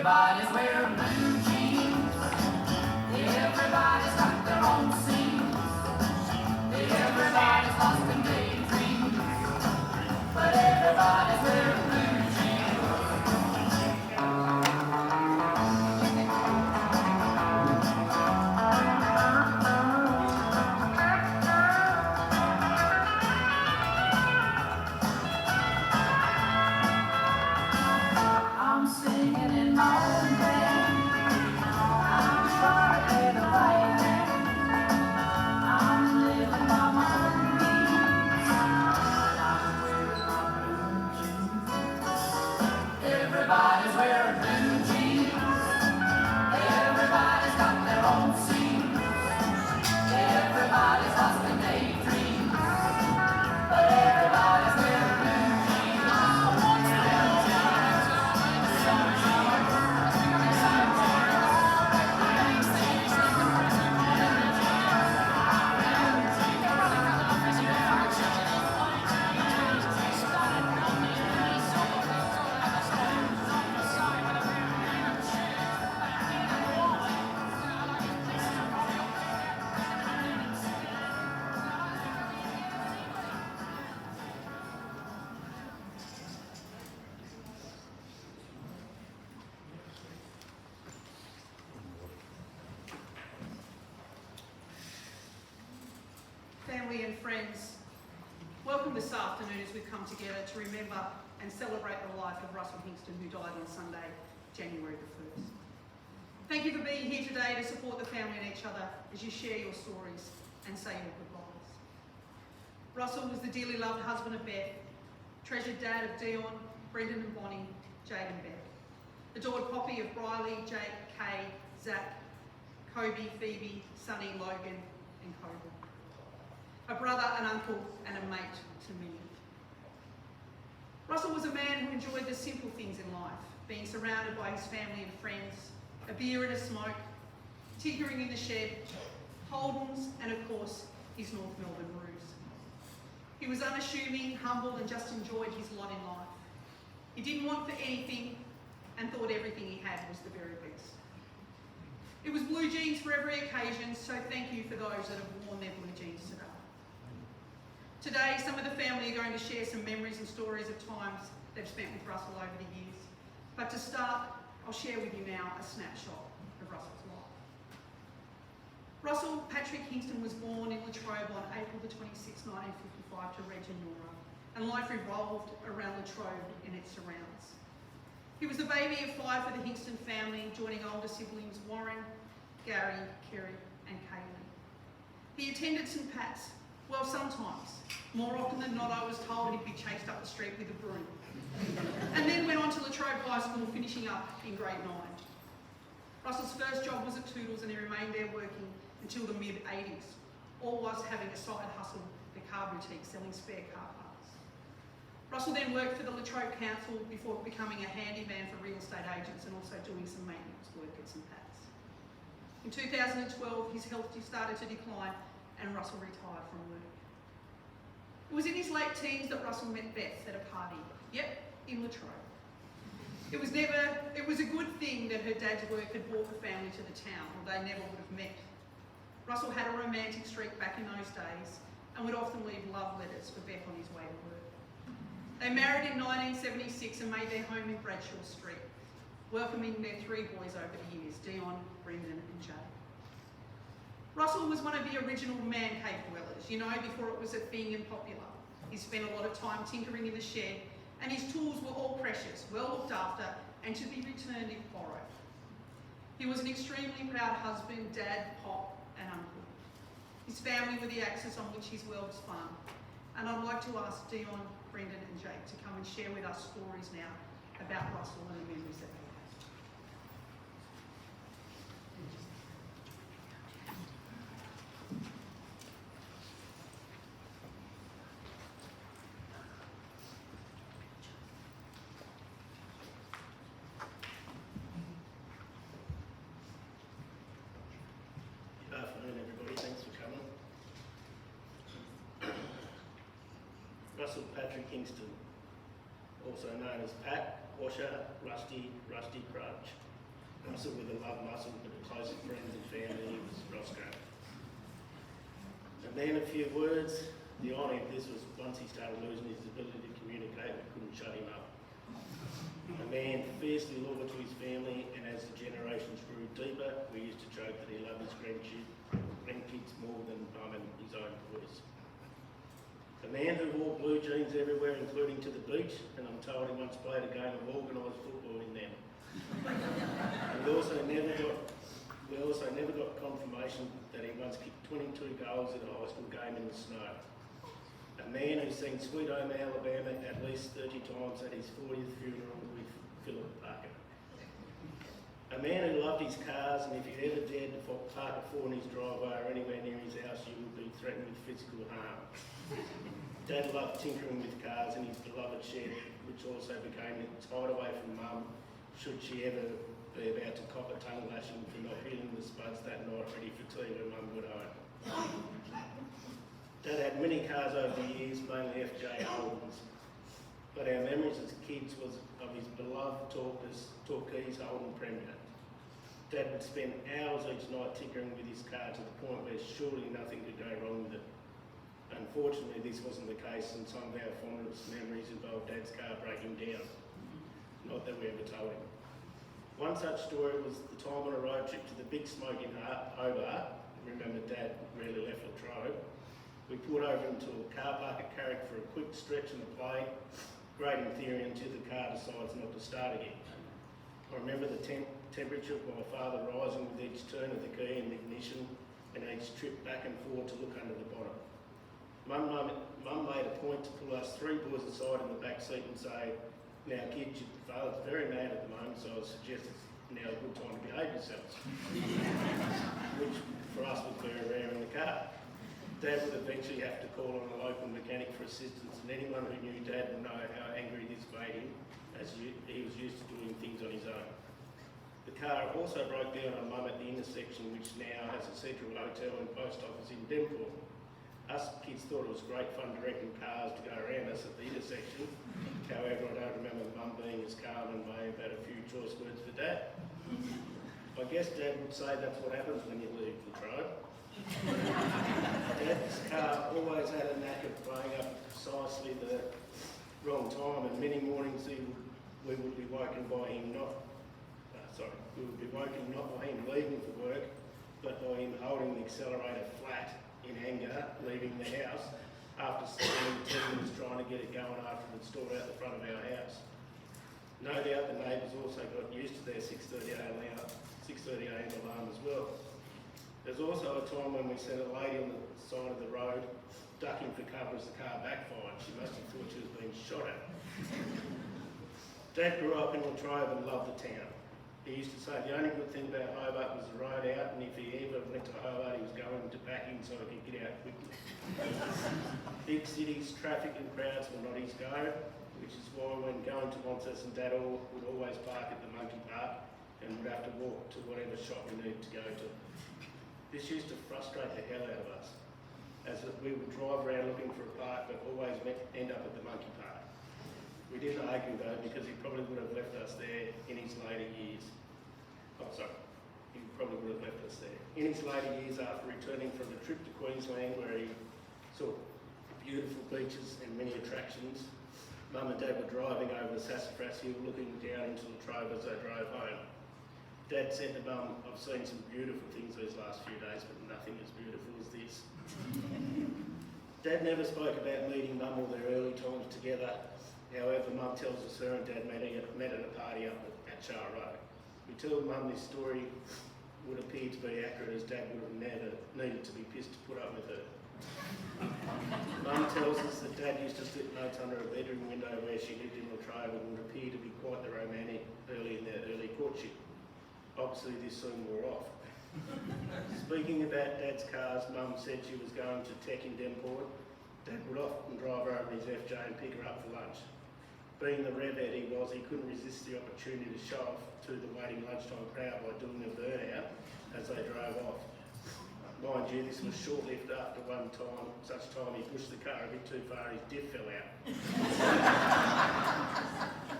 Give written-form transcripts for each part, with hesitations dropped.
Everybody's wearing blue jeans. Everybody's got their own scene. Everybody's lost in daydreams. But everybody's wearing blue jeans. I'm singing in my own band. I'm trying to play the right hand. I'm living by my own means. I'm wearing my blue jeans. Everybody's wearing blue jeans. Everybody's got their own scene. Everybody's lost in daydreams. But everybody's wearing blue jeans. Family and friends, welcome this afternoon as we come together to remember and celebrate the life of Russel Hingston, who died on Sunday, January the 1st. Thank you for being here today to support the family and each other as you share your stories and say your goodbyes. Russell was the dearly loved husband of Beth, treasured dad of Dion, Brendan and Bonnie, Jade and Beth, adored Poppy of Briley, Jake, Kay, Zach, Kobe, Phoebe, Sonny, Logan and Kobe. A brother, an uncle, and a mate to many. Russell was a man who enjoyed the simple things in life, being surrounded by his family and friends, a beer and a smoke, tinkering in the shed, Holdens, and of course, his North Melbourne ruse. He was unassuming, humble, and just enjoyed his lot in life. He didn't want for anything and thought everything he had was the very best. It was blue jeans for every occasion, so thank you for those that have worn their blue jeans today. Today, some of the family are going to share some memories and stories of times they've spent with Russell over the years. But to start, I'll share with you now a snapshot of Russell's life. Russell Patrick Hingston was born in Latrobe on April the 26th, 1955 to Reg and Nora, and life revolved around Latrobe and its surrounds. He was the baby of 5 for the Hingston family, joining older siblings Warren, Gary, Kerry and Kaylee. He attended St Pat's. Well, sometimes. More often than not, I was told he'd be chased up the street with a broom. And then went on to Latrobe High School, finishing up in grade 9. Russell's first job was at Toodles and he remained there working until the mid-80s, all whilst having a side hustle, the car boutique, selling spare car parts. Russell then worked for the Latrobe Council before becoming a handyman for real estate agents and also doing some maintenance work at St Pat's. In 2012, his health started to decline and Russell retired from work. It was in his late teens that Russell met Beth at a party. Yep, in Latrobe. It was a good thing that her dad's work had brought the family to the town, or they never would have met. Russell had a romantic streak back in those days and would often leave love letters for Beth on his way to work. They married in 1976 and made their home in Bradshaw Street, welcoming their 3 boys over the years, Dion, Brendan and Jade. Russell was one of the original man cave dwellers, before it was a thing and popular. He spent a lot of time tinkering in the shed and his tools were all precious, well looked after and to be returned if borrowed. He was an extremely proud husband, dad, pop and uncle. His family were the axis on which his world spun. And I'd like to ask Dion, Brendan and Jake to come and share with us stories now about Russell and the memories that they have. Good afternoon, everybody. Thanks for coming. Russell Patrick Hingston, also known as Pat, Washer, Rusty, Rusty Crutch. Russel with a love muscle, but the closest friends and family was Roscoe. And then a few words. The irony of this was once he started losing his ability to communicate, we couldn't shut him up. A man fiercely loyal to his family, and as the generations grew deeper, we used to joke that he loved his grandkids more than Mum and his own boys. A man who wore blue jeans everywhere, including to the beach, and I'm told he once played a game of organised football in them. We also never got confirmation that he once kicked 22 goals in a high school game in the snow. A man who sang Sweet Home Alabama at least 30 times at his 40th funeral with Philip Parker. A man who loved his cars, and if you ever dared to park a four in his driveway or anywhere near his house, you would be threatened with physical harm. Dad loved tinkering with cars in his beloved shed, which also became its hideaway from Mum, should she ever be about to cop a tongue lashing for not hitting the spuds that night ready for tea when Mum got home. Dad had many cars over the years, mainly FJ Holdens, but our memories as kids was of his beloved Torqueese Holden Premier. Dad would spend hours each night tinkering with his car to the point where surely nothing could go wrong with it. Unfortunately, this wasn't the case, and some of our fondest memories involved Dad's car breaking down. Not that we ever told him. One such story was the time on a road trip to the Big Smoke in Hobart. Remember, Dad rarely left Latrobe. We pulled over into a car park at Carrick for a quick stretch and a play, great in theory until the car decides not to start again. I remember the temperature of my father rising with each turn of the key in the ignition and each trip back and forth to look under the bonnet. Mum made a point to pull us three boys aside in the back seat and say, "Now kids, your father's very mad at the moment, so I suggest it's now a good time to behave yourselves." Which for us was very rare in the car. Dad would eventually have to call on a local mechanic for assistance, and anyone who knew Dad would know how angry this made him, as he was used to doing things on his own. The car also broke down on Mum at the intersection, which now has a central hotel and post office in Denport. Us kids thought it was great fun directing cars to go around us at the intersection. However, I don't remember Mum being as calm and may have had a few choice words for Dad. I guess Dad would say that's what happens when you leave Latrobe. Dad's car always had a knack of playing up precisely the wrong time, and many mornings we would be woken by him not by him leaving for work, but by him holding the accelerator flat in anger, leaving the house after spending 10 minutes trying to get it going after it stood out the front of our house. No doubt the neighbours also got used to their 6:30 a.m. alarm as well. There's also a time when we sent a lady on the side of the road ducking for cover as the car backfired. She must have thought she was being shot at. Dad grew up in Latrobe and loved the town. He used to say the only good thing about Hobart was the road out, and if he ever went to Hobart, he was going to back in so he could get out quickly. Big cities, traffic and crowds were not his go, which is why when going to Launceston, Dad would always park at the Monkey Park and would have to walk to whatever shop we needed to go to. This used to frustrate the hell out of us, as we would drive around looking for a park but always end up at the Monkey Park. We didn't argue though, because he probably would have left us there in his later years. He probably would have left us there. In his later years, after returning from a trip to Queensland where he saw beautiful beaches and many attractions, Mum and Dad were driving over the Sassafras Hill looking down into Latrobe as they drove home. Dad said to Mum, "I've seen some beautiful things these last few days, but nothing as beautiful as this." Dad never spoke about meeting Mum or their early times together. However, Mum tells us her and Dad met at a party up at Char Road. We tell Mum this story would appear to be accurate, as Dad would have never needed to be pissed to put up with her. Mum tells us that Dad used to slip notes under a bedroom window where she lived in Latrobe and would appear to be quite the romantic in their early courtship. Obviously, this soon wore off. Speaking about Dad's cars, Mum said she was going to Tech in Denport. Dad would often drive her over his FJ and pick her up for lunch. Being the revhead he was, he couldn't resist the opportunity to show off to the waiting lunchtime crowd by doing a burnout as they drove off. Mind you, this was short-lived after such time he pushed the car a bit too far, his diff fell out.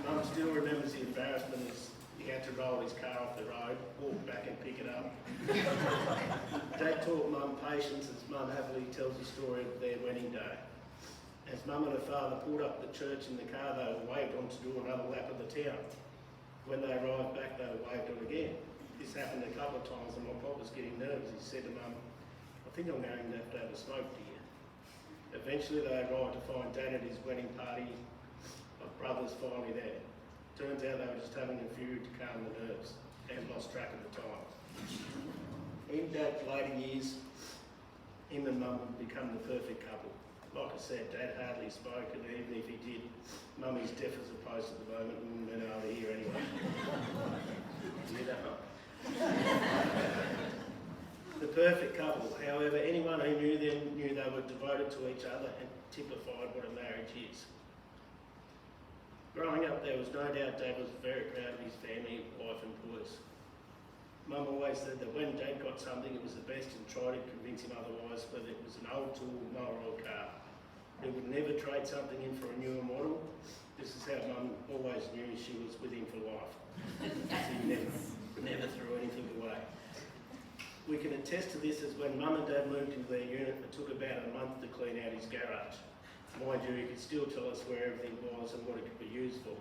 Mum still remembers the embarrassment as He had to roll his car off the road, walk back and pick it up. Dad taught Mum patience as Mum happily tells the story of their wedding day. As Mum and her father pulled up the church in the car, they were waved on to do another lap of the town. When they arrived back, they were waved on again. This happened a couple of times and my pop was getting nervous. He said to Mum, "I think I'm going to have a smoke, dear." Eventually they arrived to find Dad at his wedding party of brothers finally there. Turns out they were just having a few to calm the nerves and lost track of the time. In Dad's later years, him and Mum would become the perfect couple. Like I said, Dad hardly spoke, and even if he did, Mummy's deaf as a post at the moment and wouldn't have been able to hear anyway. You know. The perfect couple. However, anyone who knew them knew they were devoted to each other and typified what a marriage is. Growing up, there was no doubt Dad was very proud of his family, wife and boys. Mum always said that when Dad got something, it was the best and tried to convince him otherwise, whether it was an old tool, mower or car. He would never trade something in for a newer model. This is how Mum always knew she was with him for life. He never threw anything away. We can attest to this as when Mum and Dad moved into their unit, it took about a month to clean out his garage. Mind you, he could still tell us where everything was and what it could be used for.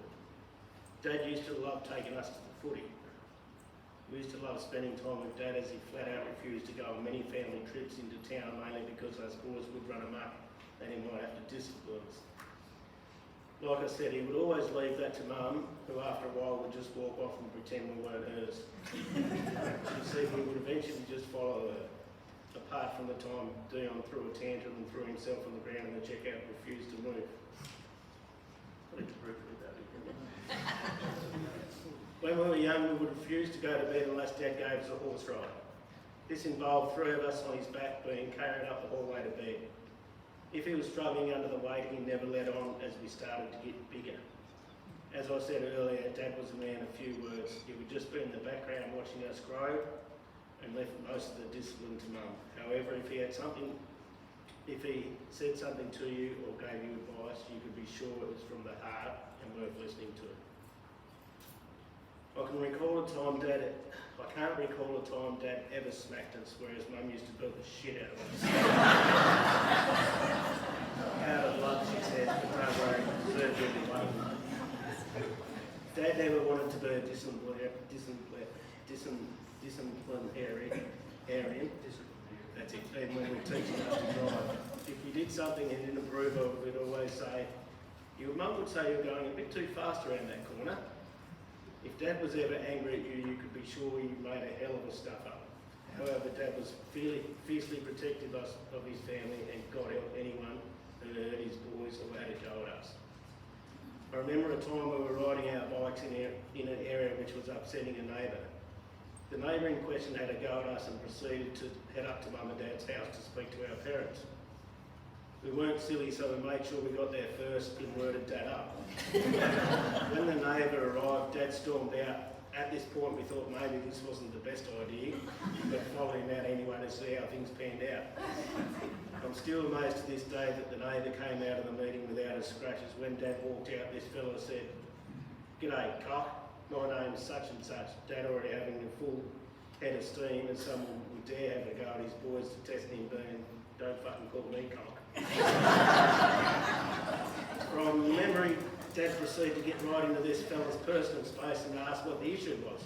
Dad used to love taking us to the footy. We used to love spending time with Dad as he flat out refused to go on many family trips into town, mainly because us boys would run amok and he might have to discipline us. Like I said, he would always leave that to Mum, who after a while would just walk off and pretend we weren't hers. You see, we would eventually just follow her. Apart from the time Dion threw a tantrum and threw himself on the ground and the checkout refused to move. I need to proofread that again. When we were young, we would refuse to go to bed unless Dad gave us a horse ride. This involved 3 of us on his back being carried up the hallway to bed. If he was struggling under the weight, he never let on as we started to get bigger. As I said earlier, Dad was a man of few words. He would just be in the background watching us grow and left most of the discipline to Mum. However, if he said something to you or gave you advice, you could be sure it was from the heart and worth listening to. I can't recall a time Dad ever smacked us, whereas Mum used to beat the shit out of us. Out of love, she said, but don't worry, deserved everyone. Dad never wanted to be a disciplinarian. That's it, even when we were teaching us to drive. If you did something and didn't approve of, we'd always say, your Mum would say you're going a bit too fast around that corner. If Dad was ever angry at you, you could be sure you made a hell of a stuff up. However, Dad was fiercely protective of his family and God help anyone who hurt his boys or had a go at us. I remember a time we were riding our bikes in an area which was upsetting a neighbour. The neighbour in question had a go at us and proceeded to head up to Mum and Dad's house to speak to our parents. We weren't silly, so we made sure we got there first and worded Dad up. When the neighbour arrived, Dad stormed out. At this point, we thought maybe this wasn't the best idea, but followed him out anyway to see how things panned out. I'm still amazed to this day that the neighbour came out of the meeting without a scratches. When Dad walked out, this fella said, "G'day, cock. My name's such and such." Dad already having a full head of steam, and someone would dare have a go at his boys to test him being, "Don't fucking call me cock." From memory, Dad proceeded to get right into this fella's personal space and asked what the issue was.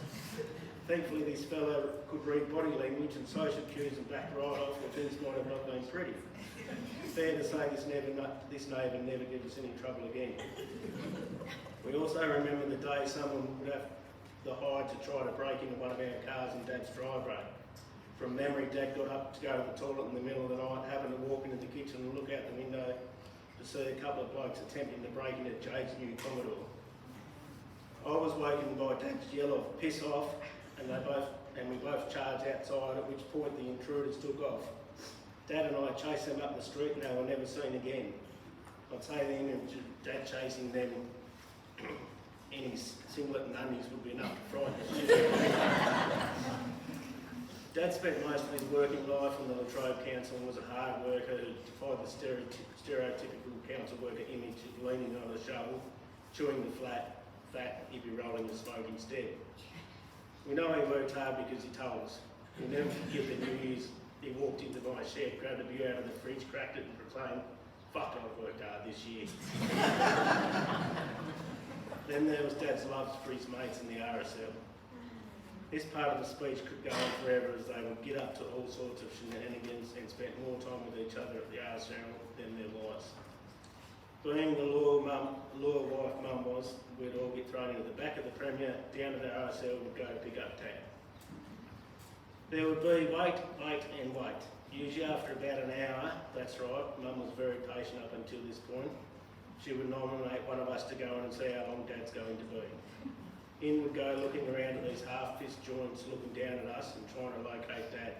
Thankfully, this fella could read body language and social cues and backed right off that things might have not been pretty. Fair to say this neighbour never gave us any trouble again. We also remember the day someone would have the hide to try to break into one of our cars in Dad's driveway. From memory, Dad got up to go to the toilet in the middle of the night, happened to walk into the kitchen and look out the window to see a couple of blokes attempting to break into Jade's new Commodore. I was woken by Dad's yell of "piss off," and we both charged outside, at which point the intruders took off. Dad and I chased them up the street and they were never seen again. I'd say the image of Dad chasing them in his singlet and undies would be enough to frighten the shit out of me. Dad spent most of his working life on the Latrobe Council and was a hard worker who defied the stereotypical council worker image of leaning on a shovel, chewing the flat, fat, he'd be rolling the smoke instead. We know he worked hard because he told us. We'll never forget the New Year's. He walked into my shed, grabbed a beer out of the fridge, cracked it and proclaimed, "Fuck, I've worked hard this year." Then there was Dad's love for his mates in the RSL. This part of the speech could go on forever as they would get up to all sorts of shenanigans and spent more time with each other at the RSL than their wives. Being the loyal wife Mum was, we'd all get thrown into the back of the Premier, down to the RSL and go pick up Dad. There would be wait, and wait. Usually after about an hour, that's right, Mum was very patient up until this point. She would nominate one of us to go in and see how long Dad's going to be. In would go looking around at these half-fist joints, looking down at us and trying to locate Dad.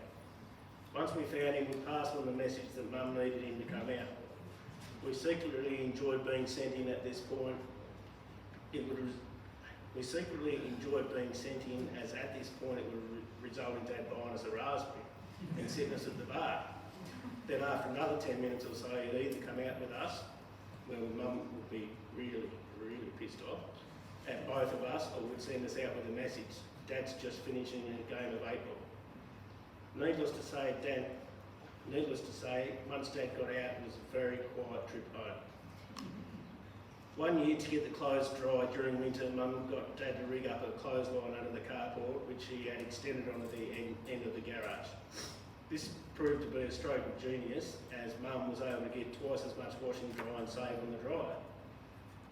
Once we found him, we passed on the message that Mum needed him to come out. We secretly enjoyed being sent in at this point. We secretly enjoyed being sent in as at this point it would result in Dad buying us a raspberry and sitting us at the bar. Then after another 10 minutes or so, he'd either come out with us, where Mum would be really, really pissed off at both of us, or would send us out with a message, "Dad's just finishing a game of 8-ball." Needless to say, once Dad got out, it was a very quiet trip home. One year, to get the clothes dry during winter, Mum got Dad to rig up a clothesline under the carport, which he had extended onto the end of the garage. This proved to be a stroke of genius, as Mum was able to get twice as much washing dry and save on the dryer.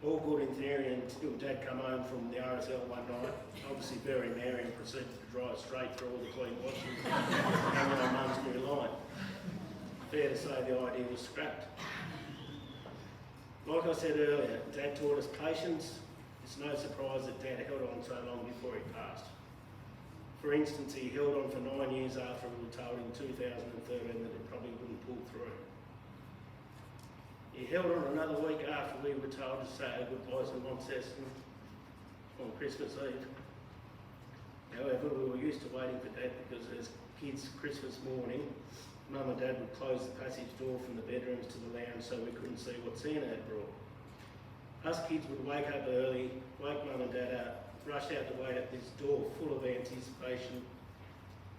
All good in theory until Dad come home from the RSL one night, obviously very merry, and proceeded to drive straight through all the clean washing hanging on Mum's new line. Fair to say the idea was scrapped. Like I said earlier, Dad taught us patience. It's no surprise that Dad held on so long before he passed. For instance, he held on for 9 years after we were told in 2013 that it probably wouldn't pull through. He held on another week after we were told to say our goodbyes in Launceston on Christmas Eve. However, we were used to waiting for Dad because as kids, Christmas morning, Mum and Dad would close the passage door from the bedrooms to the lounge so we couldn't see what Santa had brought. Us kids would wake up early, wake Mum and Dad up, rush out to wait at this door full of anticipation,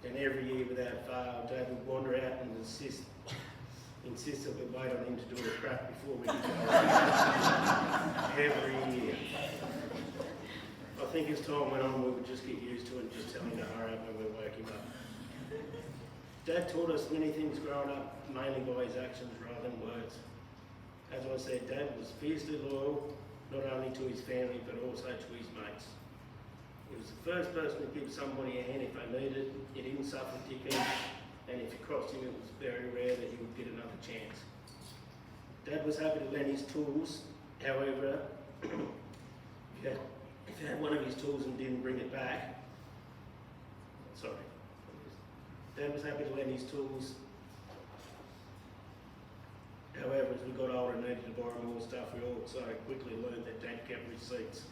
and every year without fail, Dad would wander out and insist that we wait on him to do a crap before we could go. Every year. I think as time went on, we would just get used to it and just tell him to hurry up when we woke him up. Dad taught us many things growing up, mainly by his actions rather than words. As I said, Dad was fiercely loyal, not only to his family, but also to his mates. He was the first person to give somebody a hand if they needed it. He didn't suffer dickhead, and if you crossed him, it was very rare that he would get another chance. Dad was happy to lend his tools, however, if you had one of his tools and didn't bring it back, Dad was happy to lend his tools. However, as we got older and needed to borrow more stuff, we also quickly learned that Dad kept receipts.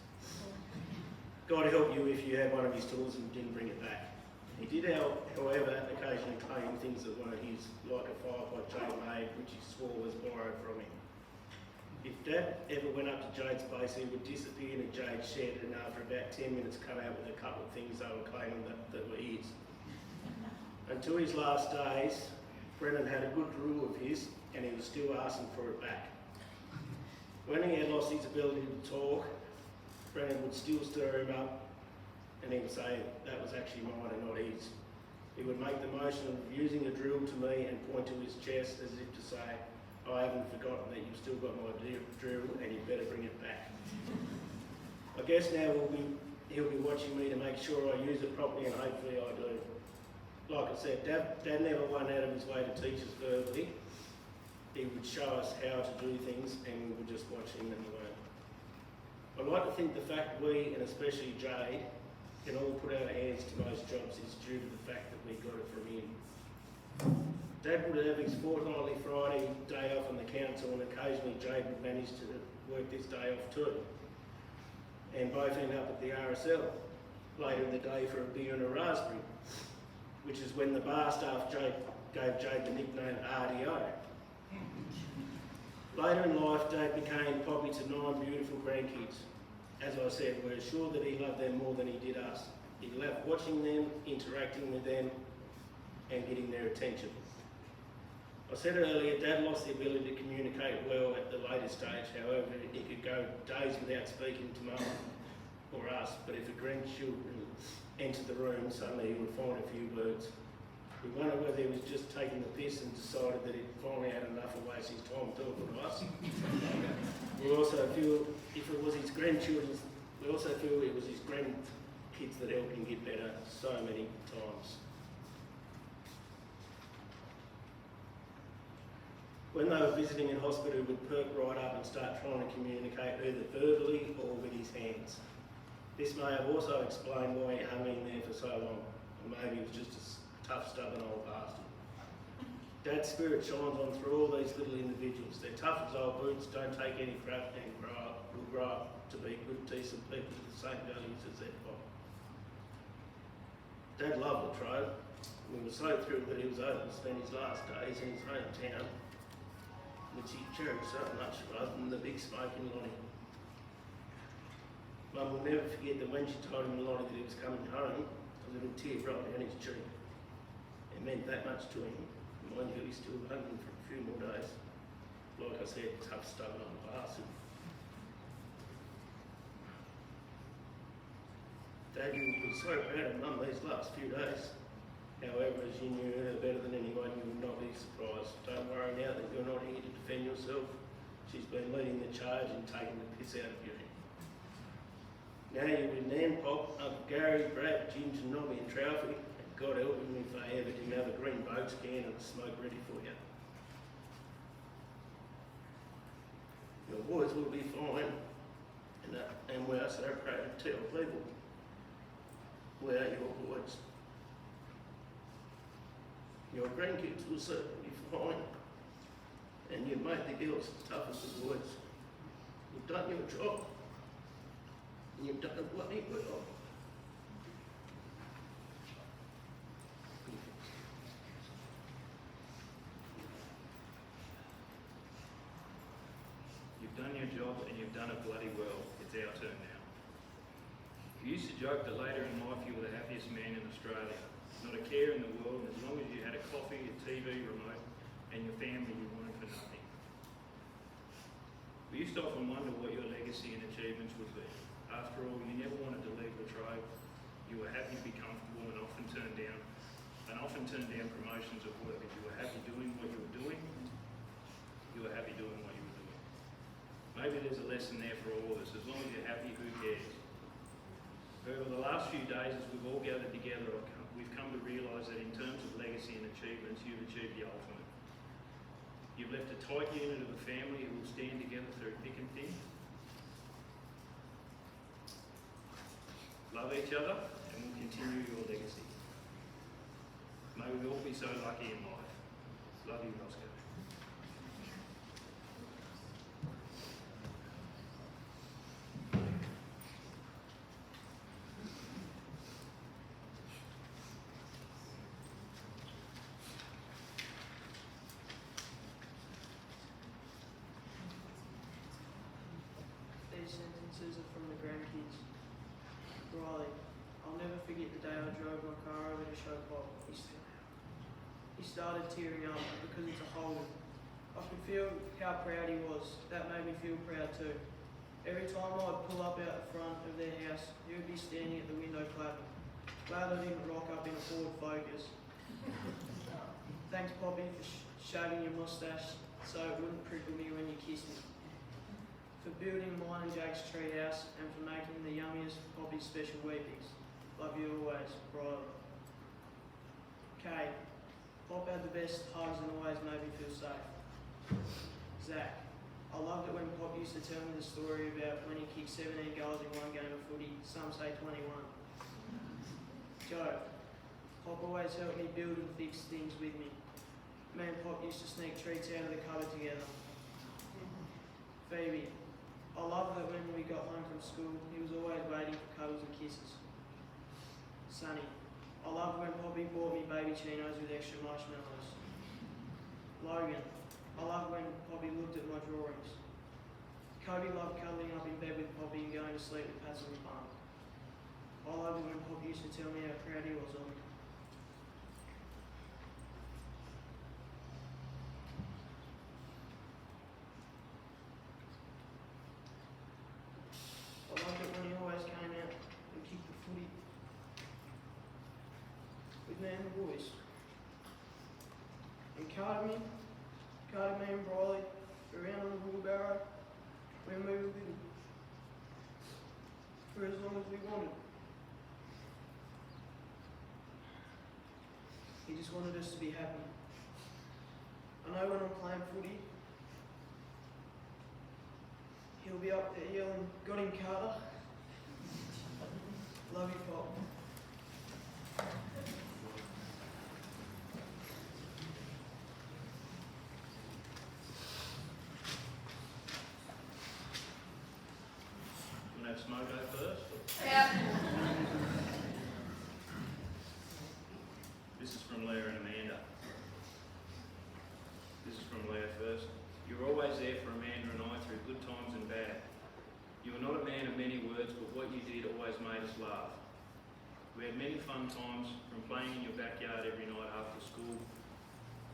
God help you if you had one of his tools and didn't bring it back. He did, however, occasionally claim things that weren't his, like a firepot Jade made, which he swore was borrowed from him. If Dad ever went up to Jade's place, he would disappear in Jade's shed and after about 10 minutes come out with a couple of things they were claiming that were his. Until his last days, Brennan had a good rule of his and he was still asking for it back. When he had lost his ability to talk, Brennan would still stir him up and he would say that was actually mine and not his. He would make the motion of using a drill to me and point to his chest as if to say, I haven't forgotten that you've still got my drill and you better bring it back. I guess now he'll be watching me to make sure I use it properly and hopefully I do. Like I said, Dad never went out of his way to teach us verbally. He would show us how to do things and we would just watch him and learn. I'd like to think the fact we, and especially Jade, can all put our hands to most jobs is due to the fact that we got it from him. Dad would have his fortnightly Friday day off on the council and occasionally Jade would manage to work this day off too. And both end up at the RSL later in the day for a beer and a raspberry, which is when the bar staff gave Jade the nickname RDO. Later in life, Dad became poppy to 9 beautiful grandkids. As I said, we're assured that he loved them more than he did us. He loved watching them, interacting with them, and getting their attention. I said earlier, Dad lost the ability to communicate well at the later stage. However, he could go days without speaking to Mum or us, but if a grandchildren entered the room, suddenly he would find a few words. We wonder whether he was just taking the piss and decided that he'd finally had enough of wasting his time talking to us. We also feel, if it was his grandchildren, we also feel it was his grandkids that helped him get better so many times. When they were visiting in hospital, he would perk right up and start trying to communicate either verbally or with his hands. This may have also explained why he hung in there for so long, and maybe he was just a tough, stubborn old bastard. Dad's spirit shines on through all these little individuals. They're tough as old boots, don't take any crap, and will grow up to be good, decent people with the same values as their father. Dad loved the Latrobe. We were so thrilled that he was able to spend his last days in his hometown, which he cherished so much, rather than the big smoking Lonnie. Mum will never forget that when she told him Lonnie that he was coming home, a little tear rolled down his cheek. It meant that much to him. Mind you, he's still hungry for a few more days. Like I said, tough, stubborn old bastard. Dad, you were so proud of Mum these last few days. However, as you knew her better than anyone, you would not be surprised. Don't worry now that you're not here to defend yourself. She's been leading the charge and taking the piss out of you. Now you're with Nan, Pop, Uncle Gary, Brad, Ginger, Nobby and Trouthy. And God help him if they ever didn't have a green boats can and a smoke ready for you. Your boys will be fine. And we are so proud to tell people we are your boys. Your grandkids will certainly be fine, and you've made the girls as tough as the boys. You've done your job, and you've done it bloody well. You've done your job and you've done it bloody well. It's our turn now. You used to joke that later in life you were the happiest man in Australia. Not a care in the world, and as long as you had a coffee, a TV remote, and your family, you wanted for nothing. We used to often wonder what your legacy and achievements would be. After all, you never wanted to leave Latrobe. You were happy to be comfortable and often turned down promotions at work. If you were happy doing what you were doing, you were happy doing what you were doing. Maybe there's a lesson there for all of us. As long as you're happy, who cares? Over the last few days, as we've all gathered together, we've come to realise that in terms of legacy and achievements, you've achieved the ultimate. You've left a tight unit of a family who will stand together through thick and thin, love each other, and will continue your legacy. May we all be so lucky in life. Love you, Roscoe. These sentences are from the grandkids. Riley, I'll never forget the day I drove my car over to show Pop. He started tearing up because it's a Holden. I could feel how proud he was. That made me feel proud too. Every time I'd pull up out the front of their house, he would be standing at the window clapping. Glad I didn't rock up in a Ford Focus. Thanks, Poppy, for shaving your moustache so it wouldn't prickle me when you kissed me. For building mine and Jake's treehouse, and for making the yummiest Poppy special wheaties. Love you always, Riley. Kate, Pop had the best hugs and always made me feel safe. Zach, I loved it when Pop used to tell me the story about when he kicked 17 goals in one game of footy, some say 21. Joe, Pop always helped me build and fix things with me. Me and Pop used to sneak treats out of the cupboard together. Phoebe, I loved that when we got home from school, he was always waiting for cuddles and kisses. Sonny, I loved when Poppy bought me baby chinos with extra marshmallows. Logan, I loved when Poppy looked at my drawings. Kobe loved cuddling up in bed with Poppy and going to sleep with Pats on the bum. I loved it when Poppy used to tell me how proud he was of me. I loved it when he always came out and kicked the footy with me and the boys. And carted me and Briley around on the wheelbarrow when we were little, for as long as we wanted. He just wanted us to be happy. I know when I'm playing footy, he'll be up there yelling, "Got him, Carter." Love you, Pop. You want to have Smogo first? Yeah. This is from Leah and Amanda. This is from Leah first. You were always there for Amanda and I through good times and bad. You were not a man of many words, but what you did always made us laugh. We had many fun times, from playing in your backyard every night after school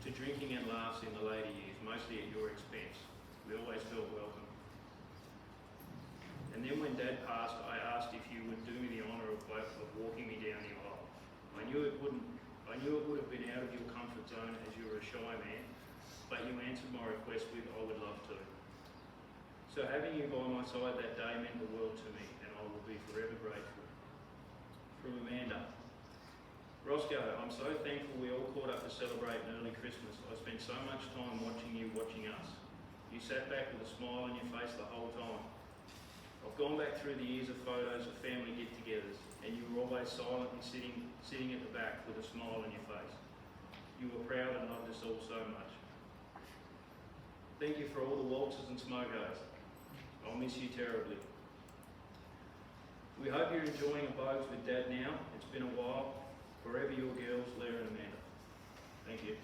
to drinking and laughs in the later years, mostly at your expense. We always felt welcome. And then when Dad passed, I asked if you would do me the honour of walking me down the aisle. I knew it would have been out of your comfort zone as you were a shy man, but you answered my request with, "I would love to." So having you by my side that day meant the world to me, and I will be forever grateful. From Amanda. Roscoe, I'm so thankful we all caught up to celebrate an early Christmas. I spent so much time watching you, watching us. You sat back with a smile on your face the whole time. I've gone back through the years of photos of family get-togethers, and you were always silently sitting at the back with a smile on your face. You were proud and loved us all so much. Thank you for all the waltzes and smokos. I'll miss you terribly. We hope you're enjoying a bows with Dad now. It's been a while. Forever your girls, Leah and Amanda. Thank you.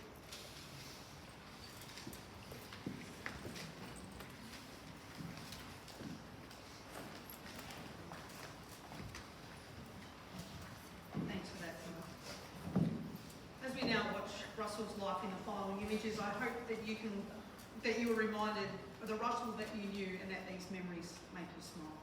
Thanks for that, Emma. As we now watch Russell's life in the following images, I hope that you are reminded of the Russell that you knew and that these memories make you smile.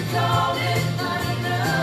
Call it thunder.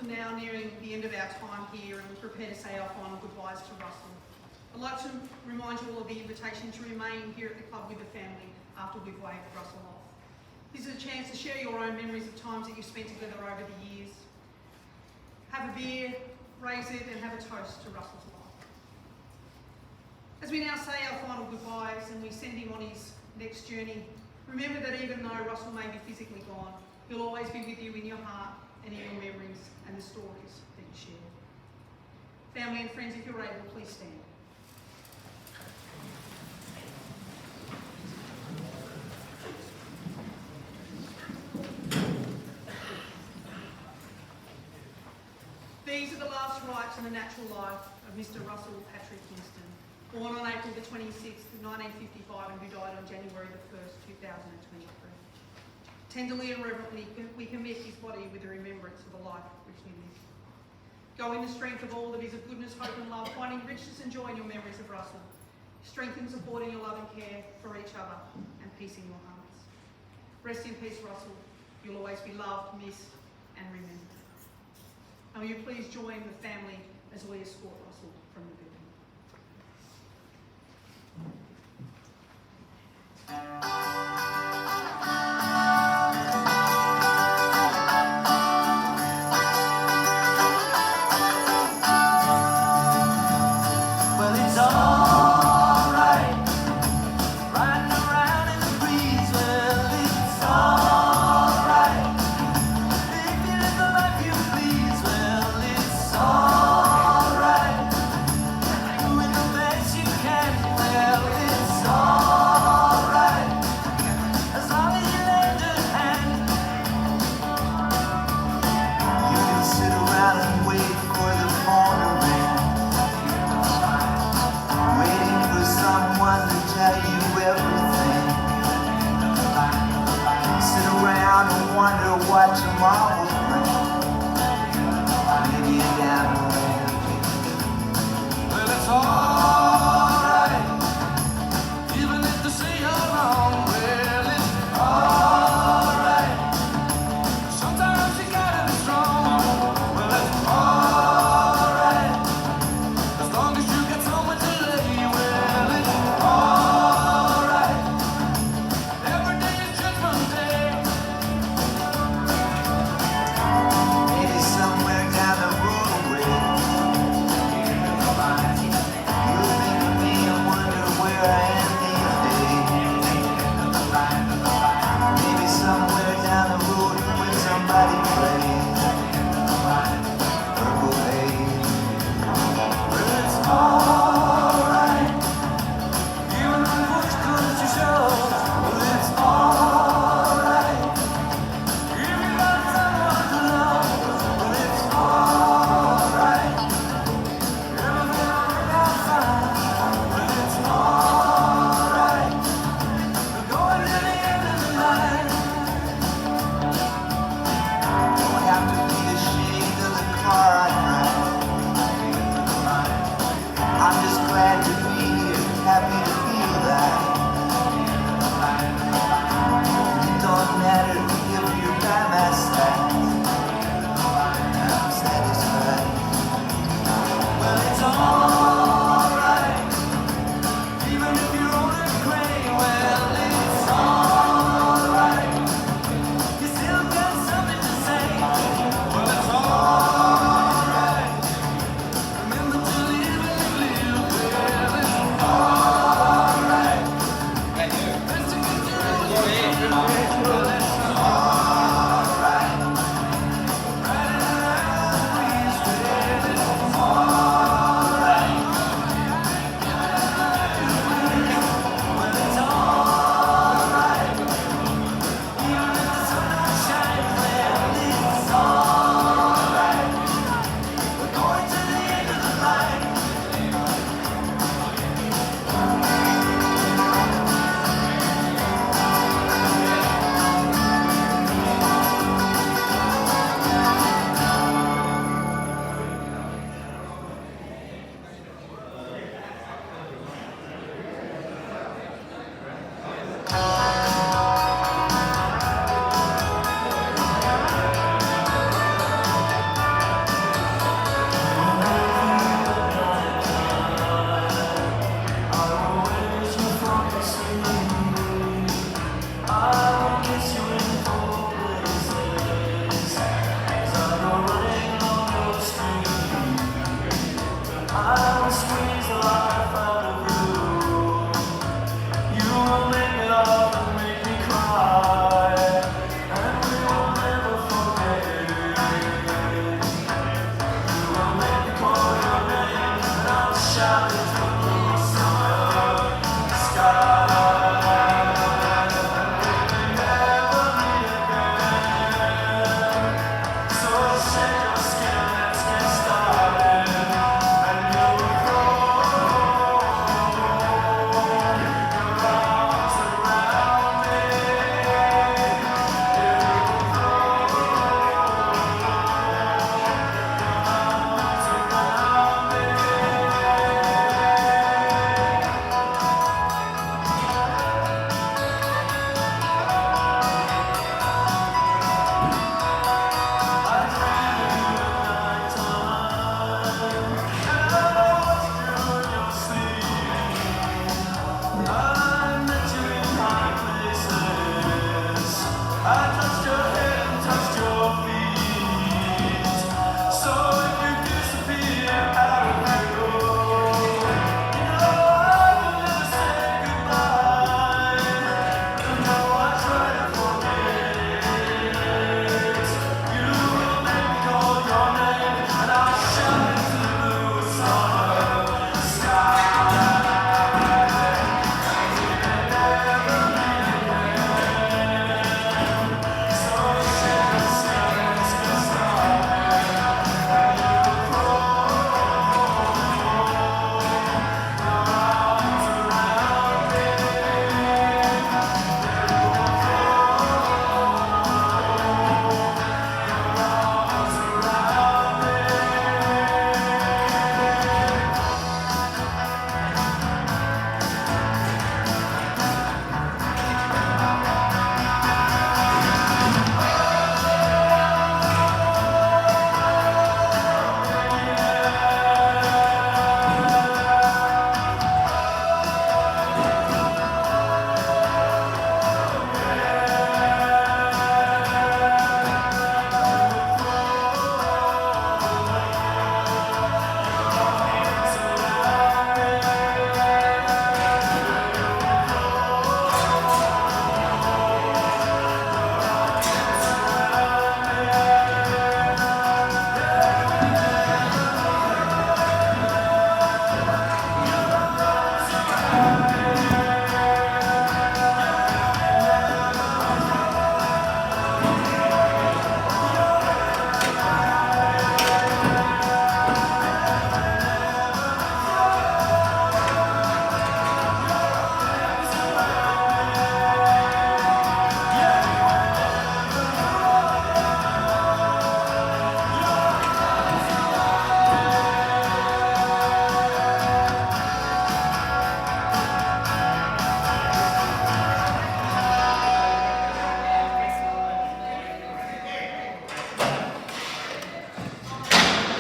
We're now nearing the end of our time here and we prepare to say our final goodbyes to Russell. I'd like to remind you all of the invitation to remain here at the club with the family after we've waved Russell off. This is a chance to share your own memories of times that you've spent together over the years. Have a beer, raise it and have a toast to Russell's life. As we now say our final goodbyes and we send him on his next journey, remember that even though Russell may be physically gone, he'll always be with you in your heart and in your memories and the stories that you share. Family and friends, if you're able, please stand. These are the last rites in the natural life of Mr. Russel Patrick Hingston, born on April the 26th, 1955 and who died on January the 1st, 2023. Tenderly and reverently, we commit his body with the remembrance of the life which he lived. Go in the strength of all that is of goodness, hope and love, finding richness and joy in your memories of Russell. Strength and support in your love and care for each other and peace in your hearts. Rest in peace, Russell. You'll always be loved, missed and remembered. And will you please join the family as we escort Russell from the building. What tomorrow will bring. Maybe down the road. Well, it's alright, even if they say you're wrong. Well, it's alright. Sometimes you gotta be strong. Well, it's alright, as long as you got someone to lay. Well, it's alright. Every day is Judgment Day. Somewhere down the road you think of me and wonder where I am these days. Maybe somewhere down the road when somebody plays.